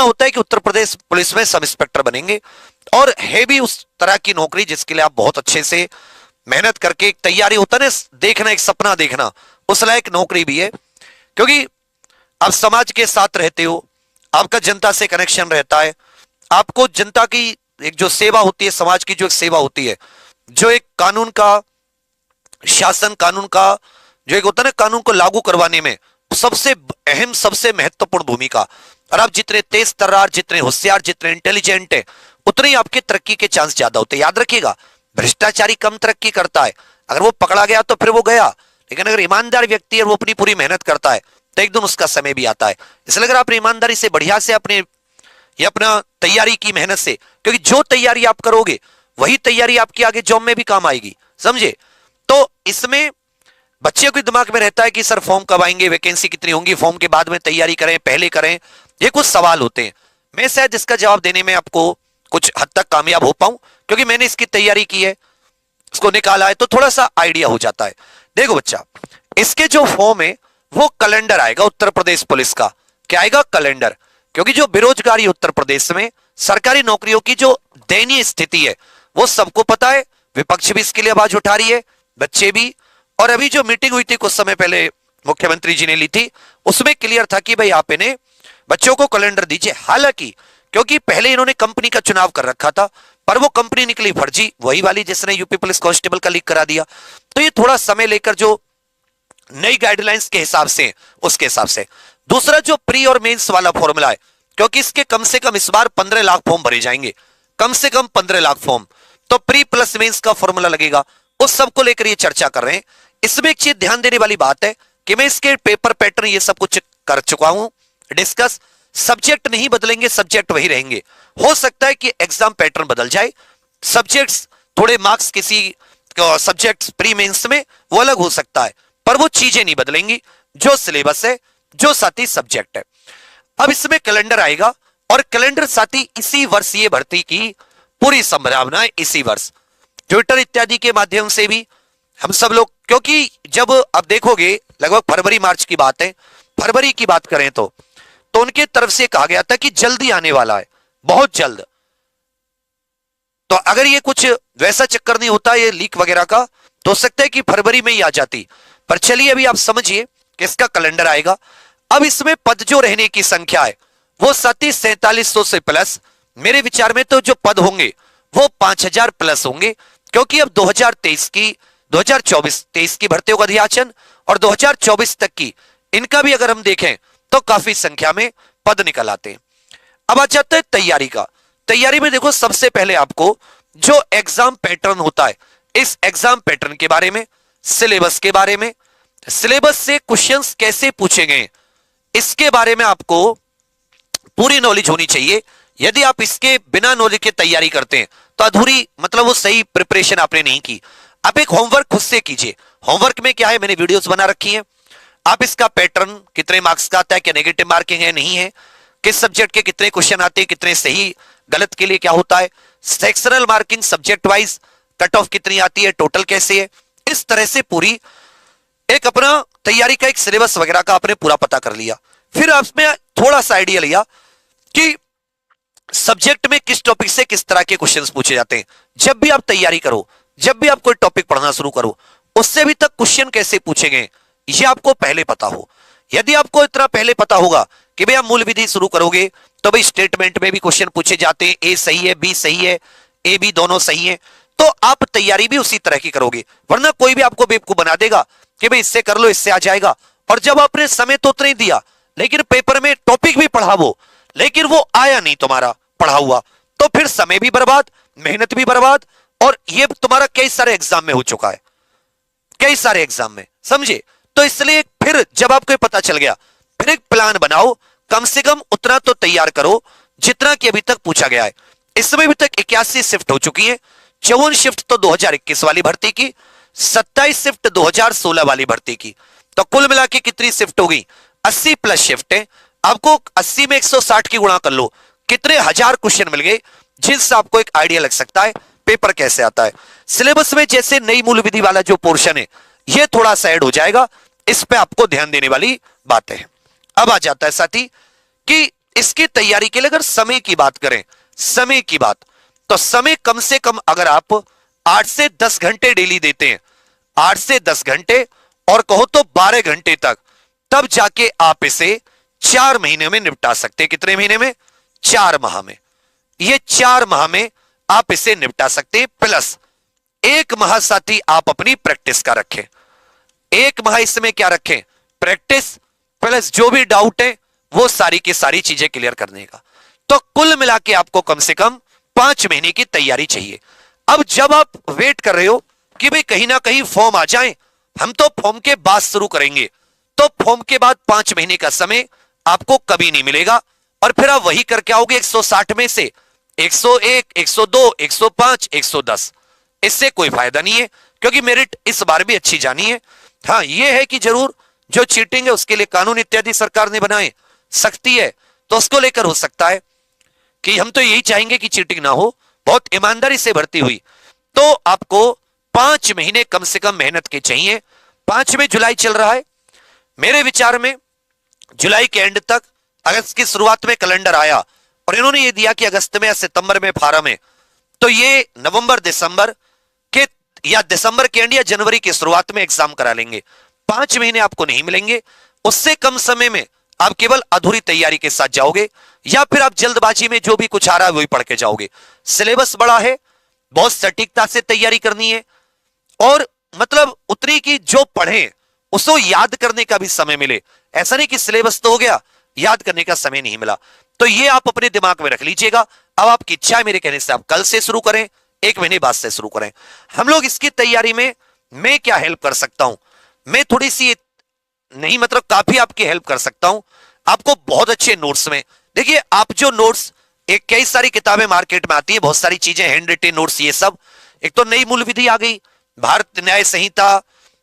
होता है कि उत्तर प्रदेश पुलिस में सब इंस्पेक्टर बनेंगे, और है भी उस तरह की नौकरी जिसके लिए आप बहुत अच्छे से मेहनत करके, एक तैयारी होता है ना, देखना, एक सपना देखना, उस लायक नौकरी भी है। क्योंकि आप समाज के साथ रहते हो, आपका जनता से कनेक्शन रहता है, आपको जनता की एक जो सेवा होती है, समाज की जो एक सेवा होती है, जो एक कानून का शासन, कानून का जो एक होता है ना, कानून को लागू करवाने में सबसे अहम, सबसे महत्वपूर्ण भूमिका। और आप जितने तेज तर्रार, जितने होशियार, जितने इंटेलिजेंट है, उतने ही आपके तरक्की के चांस ज्यादा होते हैं। याद रखिएगा, भ्रष्टाचारी कम तरक्की करता है, अगर वो पकड़ा गया तो फिर वो गया, लेकिन अगर ईमानदार व्यक्ति है, वो अपनी पूरी मेहनत करता है, तो एक दिन उसका समय भी आता है। इसलिए अगर आप ईमानदारी से, बढ़िया से अपने ये अपना तैयारी की, मेहनत से, क्योंकि जो तैयारी आप करोगे वही तैयारी आपकी आगे जॉब में भी काम आएगी, समझे। तो इसमें बच्चे के दिमाग में रहता है कि सर फॉर्म कब आएंगे, वैकेंसी कितनी होंगी, फॉर्म के बाद में तैयारी करें, पहले करें, ये कुछ सवाल होते हैं। मैं शायद इसका जवाब देने में आपको कुछ हद तक कामयाब हो पाऊं, क्योंकि मैंने इसकी तैयारी की है, इसको निकाला है, तो थोड़ा सा आइडिया हो जाता है। देखो बच्चा, इसके जो फॉर्म है वो कैलेंडर आएगा उत्तर प्रदेश पुलिस का। क्या आएगा? कैलेंडर। क्योंकि जो बेरोजगारी उत्तर प्रदेश में, सरकारी नौकरियों की जो दयनीय स्थिति है, वो सबको पता है, विपक्ष भी इसके लिए आवाज उठा रही है, बच्चे भी। और अभी जो मीटिंग हुई थी कुछ समय पहले, मुख्यमंत्री जी ने ली थी, उसमें क्लियर था कि भाई आप इन्हें बच्चों को कैलेंडर दीजिए। हालांकि क्योंकि पहले इन्होंने कंपनी का चुनाव कर रखा था, पर वो कंपनी निकली फर्जी, वही वाली जिसने यूपी पुलिस कांस्टेबल का लीक करा दिया। तो ये थोड़ा समय लेकर जो नई गाइडलाइंस के हिसाब से, उसके हिसाब से। दूसरा जो प्री और मेंस वाला फॉर्मूला है, क्योंकि इसके कम से कम इस बार 15 लाख फॉर्म भरे जाएंगे, कम से कम 15 लाख फॉर्म, तो प्री प्लस मेंस का फॉर्मूला लगेगा, उस सबको लेकर ये चर्चा कर रहे हैं। इसमें एक चीज ध्यान देने वाली बात है कि मैं इसके पेपर पैटर्न ये सब कुछ कर चुका हूं डिस्कस। सब्जेक्ट नहीं बदलेंगे, सब्जेक्ट वही रहेंगे। हो सकता है कि एग्जाम पैटर्न बदल जाए, सब्जेक्ट्स, थोड़े मार्क्स किसी सब्जेक्ट्स प्री मेंस में वो अलग हो सकता है, पर वो चीजें नहीं बदलेंगी, जो सिलेबस है, जो साथ ही सब्जेक्ट है। अब इसमें कैलेंडर आएगा, और कैलेंडर साथ ही इसी वर्ष ये भर्ती की पूरी संभावना है, इसी वर्ष ट्विटर इत्यादि के माध्यम से भी हम सब लोग, क्योंकि जब अब देखोगे लगभग फरवरी मार्च की बात है, फरवरी की बात करें तो उनके तरफ से कहा गया था कि जल्दी आने वाला है, बहुत जल्द। तो अगर ये कुछ वैसा चक्कर नहीं होता ये लीक वगैरह का, तो हो सकता है कि फरवरी में ही आ जाती। पर चलिए अभी आप समझिए कि इसका कैलेंडर आएगा। अब इसमें पद जो रहने की संख्या है वो 3700 से प्लस, मेरे विचार में तो जो पद होंगे वो 5000 प्लस होंगे, क्योंकि अब 2023 की भर्तियों का अध्याचन और 2024 तक की, इनका भी अगर हम देखें तो काफी संख्या में पद निकल आते हैं। अब आ जाता है तैयारी का। तैयारी में देखो, सबसे पहले आपको जो एग्जाम पैटर्न होता है, इस एग्जाम पैटर्न के बारे में, सिलेबस के बारे में, सिलेबस से क्वेश्चंस कैसे पूछे गए, इसके बारे में आपको पूरी नॉलेज होनी चाहिए। यदि आप इसके बिना नॉलेज के तैयारी करते हैं तो अधूरी, मतलब वो सही प्रिपरेशन आपने नहीं की। आप एक होमवर्क खुद से कीजिए। होमवर्क में क्या है, मैंने वीडियोस बना रखी हैं, आप इसका पैटर्न, कितने मार्क्स का आता है, क्या नेगेटिव मार्किंग है, नहीं है, किस सब्जेक्ट के कितने क्वेश्चन आते हैं, कितने सही गलत के लिए क्या होता है, sectional marking subject wise cut off कितनी आती है, टोटल कैसे है, इस तरह से पूरी एक अपना तैयारी का एक सिलेबस वगैरह का आपने पूरा पता कर लिया। फिर आपने थोड़ा सा आइडिया लिया कि सब्जेक्ट में किस टॉपिक से किस तरह के क्वेश्चंस पूछे जाते हैं। जब भी आप तैयारी करो, जब भी आप कोई टॉपिक पढ़ना शुरू करो, उससे भी तक क्वेश्चन कैसे पूछे गए ये आपको पहले पता हो। यदि आपको इतना पहले पता होगा कि भाई आप मूल विधि शुरू करोगे तो भाई स्टेटमेंट में भी क्वेश्चन पूछे जाते हैं, ए सही है, बी सही है, ए बी दोनों सही है, तो आप तैयारी भी उसी तरह की करोगे। वरना कोई भी आपको बेवकूफ बना देगा कि भाई इससे कर लो, इससे आ जाएगा, और जब आपने समय तो उतना ही दिया, लेकिन पेपर में टॉपिक भी पढ़ा वो, लेकिन वो आया नहीं तुम्हारा पढ़ा हुआ, तो फिर समय भी बर्बाद, मेहनत भी बर्बाद, और ये तुम्हारा कई सारे एग्जाम में हो चुका है, कई सारे एग्जाम में, समझे। तो इसलिए फिर जब आपको पता चल गया, फिर एक प्लान बनाओ, कम से कम उतना तो तैयार करो जितना कि अभी तक पूछा गया है। इसमें अभी तक 81 शिफ्ट हो चुकी है, 54 शिफ्ट तो 2021 वाली भर्ती की, 27 शिफ्ट 2016 वाली भर्ती की, तो कुल मिला के कितनी शिफ्ट हो गई, 80 प्लस शिफ्ट है। आपको 80 में 160 की गुणा कर लो, कितने हजार क्वेश्चन मिल गए, जिनसे आपको एक आइडिया लग सकता है पेपर कैसे आता है। सिलेबस में जैसे नई मूल विधि वाला जो पोर्शन है ये थोड़ा सा ऐड हो जाएगा, इस पे आपको ध्यान देने वाली बातें हैं। अब आ जाता है साथी कि इसकी तैयारी के लिए अगर समय की बात करें, समय की बात, तो समय कम से कम अगर आप 8 से 10 घंटे डेली देते हैं, 8 से 10 घंटे और कहो तो 12 घंटे तक, तब जाके आप इसे 4 महीने में निपटा सकते हैं। कितने महीने में? 4 माह में। ये 4 माह में आप इसे निपटा सकते हैं। प्लस 1 माह साथी आप अपनी प्रैक्टिस का रखें। 1 माह इसमें क्या रखें? प्रैक्टिस प्लस जो भी डाउट है वो सारी की सारी चीजें क्लियर करने का। तो कुल मिला के आपको कम से कम 5 महीने की तैयारी चाहिए। अब जब आप वेट कर रहे हो कि भाई कहीं ना कहीं फॉर्म आ जाए, हम तो फॉर्म के बाद शुरू करेंगे, तो फॉर्म के बाद 5 महीने का समय आपको कभी नहीं मिलेगा और फिर आप वही करके आओगे 160 में से 101, 102, 105, 110। इससे कोई फायदा नहीं है, क्योंकि मेरिट इस बार भी अच्छी जानी है। हाँ, यह है कि जरूर जो चीटिंग है उसके लिए कानून इत्यादि सरकार ने बनाए, सख्ती है, तो उसको लेकर हो सकता है कि हम तो यही चाहेंगे कि चीटिंग ना हो, बहुत ईमानदारी से भर्ती हुई। तो आपको 5 महीने कम से कम मेहनत के चाहिए। 5वें जुलाई चल रहा है, मेरे विचार में जुलाई के एंड तक, अगस्त की शुरुआत में कैलेंडर आया और इन्होंने ये दिया कि अगस्त में या सितंबर में फार्म है, तो ये नवंबर दिसंबर के या दिसंबर के एंड या जनवरी की शुरुआत में एग्जाम करा लेंगे। 5 महीने आपको नहीं मिलेंगे, उससे कम समय में आप केवल अधूरी तैयारी के साथ जाओगे या फिर आप जल्दबाजी में जो भी कुछ आ रहा है वही पढ़ के जाओगे। सिलेबस बड़ा है, बहुत सटीकता से तैयारी करनी है और मतलब उतनी की जो पढ़े उसको याद करने का भी समय मिले। ऐसा नहीं कि सिलेबस तो हो गया, याद करने का समय नहीं मिला। तो ये आप अपने दिमाग में रख लीजिएगा। अब आपकी इच्छा है, मेरे कहने से आप कल से शुरू करें, 1 महीने बाद से शुरू करें। हम लोग इसकी तैयारी में मैं क्या हेल्प कर सकता हूं? मैं थोड़ी सी नहीं, मतलब काफी आपकी हेल्प कर सकता हूं। आपको बहुत अच्छे नोट्स में, देखिए आप जो नोट्स, एक कई सारी किताबें मार्केट में आती है, बहुत सारी चीजें, हैंड रिटेन नोट्स, ये सब। एक तो नई मूल विधि आ गई, भारत न्याय संहिता,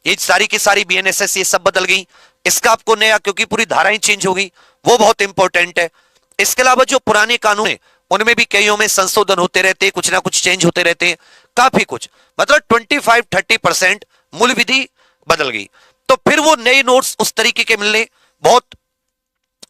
ये सारी की सारी बीएनएसएस, ये सब बदल गई। इसका आपको नया, क्योंकि पूरी धाराएं चेंज हो गई, वो बहुत इंपॉर्टेंट है। इसके अलावा जो पुराने कानून है उनमें भी कईयों में संशोधन होते रहते हैं, कुछ ना कुछ चेंज होते रहते हैं, काफी कुछ, मतलब 25-30% मूल विधि बदल गई। तो फिर वो नए नोट्स उस तरीके के मिलने बहुत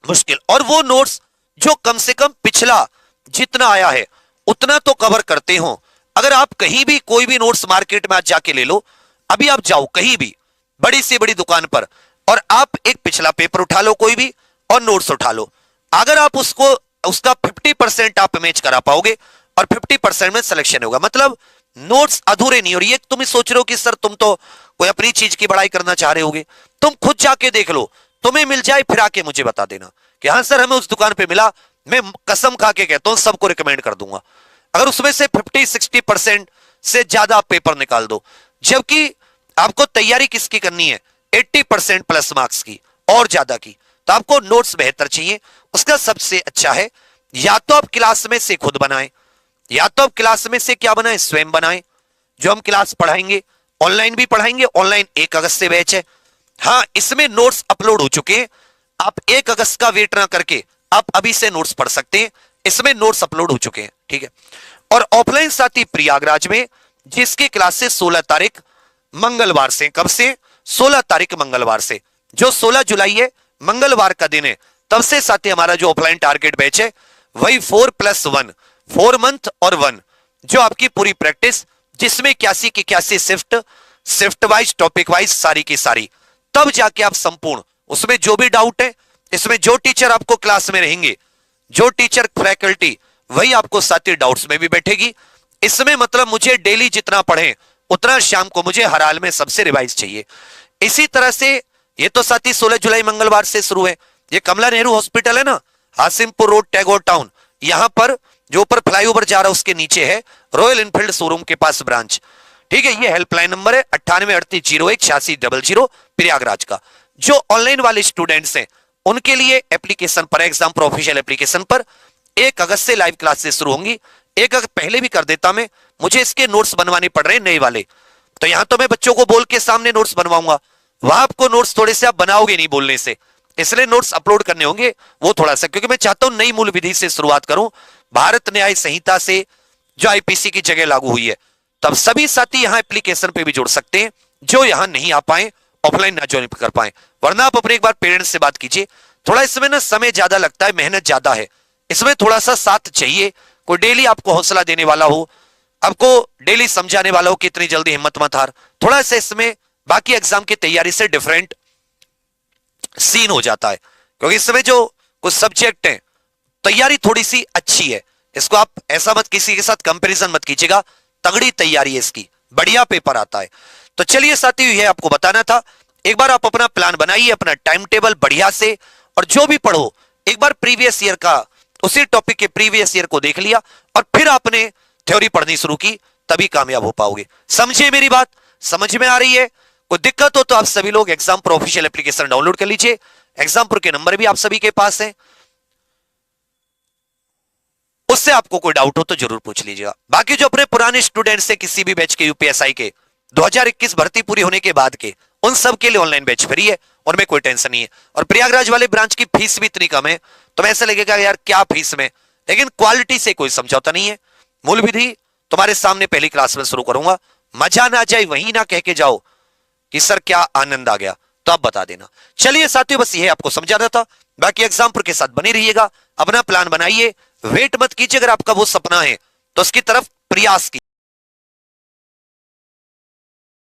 मुश्किल, और वो नोट्स जो कम से कम पिछला जितना आया है उतना तो कवर करते हो। अगर आप कहीं भी कोई भी नोट्स मार्केट में आज जाके ले लो, अभी आप जाओ कहीं भी बड़ी से बड़ी दुकान पर और आप एक पिछला पेपर उठा लो कोई भी और नोट्स उठा लो, अगर आप उसका 50% आप मैच करा पाओगे और 50% में सिलेक्शन होगा, मतलब नोट्स अधूरे नहीं। और ये तुम सोच रहे हो कि सर तुम तो कोई अपनी चीज की बड़ाई करना चाह रहे होगे, तुम खुद जाके देख लो, तुम्हें मिल जाए फिर आके मुझे बता देना कि हाँ सर हमें उस दुकान पे मिला। मैं कसम खा के कहता हूं सबको रिकमेंड कर दूंगा, अगर उसमें से 50-60% से ज्यादा आप पेपर निकाल दो, जबकि आपको तैयारी किसकी करनी है? 80% प्लस मार्क्स की और ज्यादा की, तो आपको नोट्स बेहतर चाहिए। उसका सबसे अच्छा है या तो आप क्लास में से खुद बनाएं, या तो आप क्लास में से क्या बनाएं, स्वयं बनाएं। जो हम क्लास पढ़ाएंगे ऑनलाइन भी पढ़ाएंगे, ऑनलाइन 1 अगस्त से बैच है। हाँ, इसमें नोट्स अपलोड हो चुके हैं, आप 1 अगस्त का वेट ना करके आप अभी से नोट्स पढ़ सकते हैं, इसमें नोट्स अपलोड हो चुके हैं, ठीक है। और ऑफलाइन साथी प्रयागराज में, जिसकी क्लास से 16 तारीख मंगलवार से, कब से? 16 तारीख मंगलवार से, जो 16 जुलाई है मंगलवार का दिन है, तब से साथी हमारा जो ऑफलाइन टारगेट बैच है वही 4+1, 4 मंथ और 1, जो आपकी पूरी प्रैक्टिस, जिसमें 81 की 81 शिफ्ट वाइज, टॉपिक वाइज सारी की सारी, तब जाके आप संपूर्ण उसमें जो भी डाउट है, इसमें जो टीचर आपको क्लास में रहेंगे, जो टीचर फैकल्टी, वही आपको साथी डाउट्स में भी बैठेगी। इसमें मतलब मुझे डेली जितना पढ़े उतना शाम को मुझे हर हाल में सबसे रिवाइज चाहिए। इसी तरह से ये तो साथी 16 जुलाई मंगलवार से शुरू है। ये कमला नेहरू हॉस्पिटल है ना, हासिमपुर रोड, टैगोर टाउन, यहां पर जो ऊपर फ्लाईओवर जा रहा है उसके नीचे है रॉयल एनफील्ड शोरूम के पास ब्रांच, ठीक है। ये हेल्पलाइन नंबर है 9838018600 प्रयागराज का। जो ऑनलाइन वाले स्टूडेंट्स हैं उनके लिए एप्लीकेशन पर, एग्जाम पर ऑफिशियल एप्लीकेशन पर 1 अगस्त से लाइव क्लासेस शुरू होंगी। 1 अगस्त पहले भी कर देता मैं, मुझे इसके नोट्स बनवाने पड़ रहे हैं नए वाले, तो यहां तो मैं बच्चों को बोल के सामने नोट्स बनवाऊंगा, वहां आपको नोट्स थोड़े से आप बनाओगे नहीं बोलने से, इसलिए नोट्स अपलोड करने होंगे वो थोड़ा सा, क्योंकि मैं चाहता हूं नई मूल विधि से शुरुआत करूं, भारत न्याय संहिता से जो आईपीसी की जगह लागू हुई है। तब सभी साथी यहां एप्लीकेशन पे भी जुड़ सकते हैं जो यहां नहीं आ पाए, ऑफलाइन ना ज्वाइन कर पाए, वरना आप अपने एक बार पेरेंट्स से बात कीजिए, थोड़ा इसमें ना समय ज्यादा लगता है, मेहनत ज्यादा है, इसमें थोड़ा सा साथ चाहिए, कोई डेली आपको हौसला देने वाला हो, आपको डेली समझाने वाला हो कि इतनी जल्दी हिम्मत मत हार। थोड़ा सा इसमें बाकी एग्जाम की तैयारी से डिफरेंट सीन हो जाता है, क्योंकि इसमें जो कुछ सब्जेक्ट हैं तैयारी थोड़ी सी अच्छी है। इसको आप ऐसा मत किसी के साथ कंपैरिजन मत कीजिएगा, तगड़ी तैयारी है इसकी, बढ़िया पेपर आता है। तो चलिए साथियों, यह आपको बताना था। एक बार आप अपना प्लान बनाइए, अपना टाइम टेबल बढ़िया से, और जो भी पढ़ो एक बार प्रीवियस ईयर का, उसी टॉपिक के प्रीवियस ईयर को देख लिया और फिर आपने थ्योरी पढ़नी शुरू की, तभी कामयाब हो पाओगे। समझे मेरी बात? समझ में आ रही है? कोई दिक्कत हो तो आप सभी लोग exam pro official application download कर लीजिए। एग्जाम प्रो के नंबर भी आप सभी के पास है, उससे आपको कोई डाउट हो तो जरूर पूछ लीजिएगा। बाकी जो अपने पुराने स्टूडेंट्स से किसी भी बैच के यूपीएसआई के 2021 भर्ती पूरी होने के बाद के, उन सब के लिए ऑनलाइन बैच फ्री है, उनमें कोई टेंशन नहीं है। और प्रयागराज वाले ब्रांच की फीस भी इतनी कम है, तो ऐसा लगेगा यार क्या फीस में, लेकिन क्वालिटी से कोई समझौता नहीं है। मूल विधि तुम्हारे सामने पहली क्लास में शुरू करूंगा, मजा ना जाए वहीं ना कह के जाओ कि सर क्या आनंद आ गया, तो आप बता देना। चलिए साथियों, बस ये आपको समझाना था। बाकी एग्जाम के साथ बने रहिएगा, अपना प्लान बनाइए, वेट मत कीजिए। अगर आपका वो सपना है तो उसकी तरफ प्रयास कीजिए।